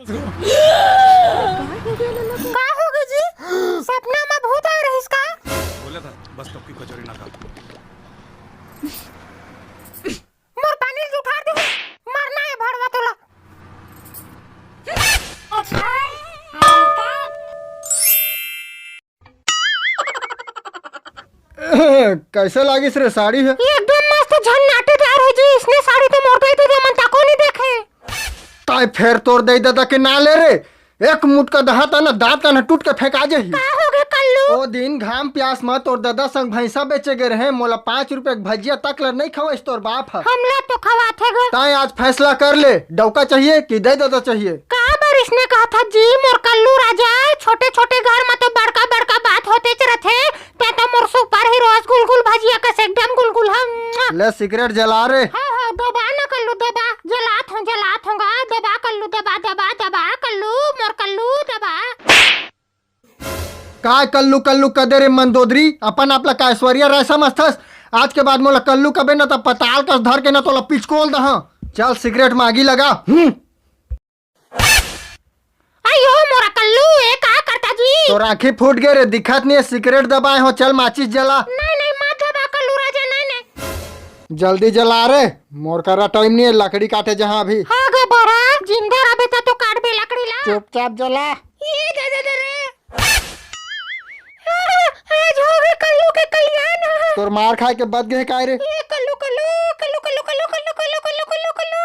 का हो गई जी? सपना में भूत आ रही इसका? बोला था बस टॉप की कचौरी ना खा। मोर पानी उठा दे, मरना है भड़वा तोला। कैसे लागिस रे साड़ी है? एकदम मस्त झन्नाटेदार है जी। इसने साड़ी तो मोर गई तो मन ताको नहीं देखे। ताई फेर तोड़ दे दादा के ना ले रे। एक मुठ का दहा ता ना दांत का ना टूट के फेंका जाही। का हो गए कल्लू? ओ दिन घाम प्यास मत और दादा संग भैंसा बेचे गए रहे, मोला 5 रुपए के भजिया तक ल नहीं खवाइस तोर बाप है। हमला तो खवाथे गो। ताई आज फैसला कर ले, डौका चाहिए कि दे दादा चाहिए? का बार इसने कहा था जी मोर कल्लू राजा, छोटे छोटे घर में तो बड़का बड़का बात होते रहते। ते तो मोर सुपर हीरो गुलगुल भजिया का एकदम गुलगुल हम। ले सिगरेट जला रे। हाँ हाँ दबा ना कल्लू दबा, जलात होगा दबा कल्लू दबा दबा दबा कल्लू मोर कल्लू दबा। काय कल्लू कल्लू कदे रे मंदोदरी, अपन आपला का ऐश्वर्या राय समझथस? आज के बाद मोला कल्लू कबे ना तब पताल कस धर के ना तोला पिचकोल दहा। चल सिगरेट में आगी लगा। अयो मोरा कल्लू ए का करता जी? तो आँखें फूट गए रे, दिखत नहीं है? सिगरेट दबाए हो, चल माचिस जला। नहीं नहीं मत दबा कल्लू राजा, नहीं नहीं। जल्दी जला रे, मोर का टाइम नहीं है लकड़ी काटे जहाँ अभी। हाँ गे बड़ा जिंदा रहे तो काट बे लकड़ी ला। चुपचाप जला। ये दे रे। आज हो गए कल्लू के कल्याण। तोर मार खाए के बद गए काय रे? ये कल्लू कल्लू कल्लू कल्लू कल्लू कल्लू कल्लू कल्लू कल्लू कल्लू।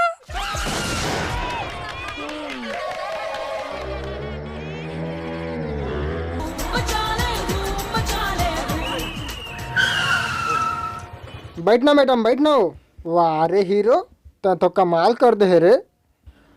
बैठना मैडम बैठना हो। वाह रे हीरो, तो कमाल कर दे रे।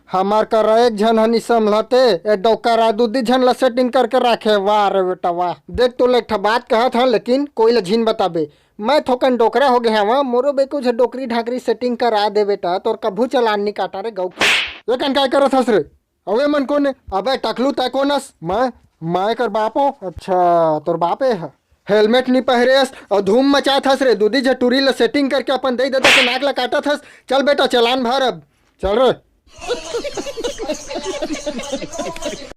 हमार कर एक झन हनी संभलते ए डौका दूधी झन ला सेटिंग करके रखे। वाह रे बेटा वाह। देख तो एक बात कहा था लेकिन कोई ला झीन बताबे, मैं थोकन डोकरा हो गया वहाँ मोरो बे कुछ डोकरी ढाकरी सेटिंग करा दे बेटा। तोर कभू चलान नहीं काटा रे गौ की। ये कन काय करत हस रे? अवे मन कोने? अबे टकलू तय कोनस? मैं कर बापो। अच्छा तोर बापे है। हेलमेट नहीं पहरेस और धूम मचात हस रे। दूधी झटूरी ला सेटिंग करके अपन दे देता के नाक ला काटत हस। चल बेटा चलान भर अब, चल रे।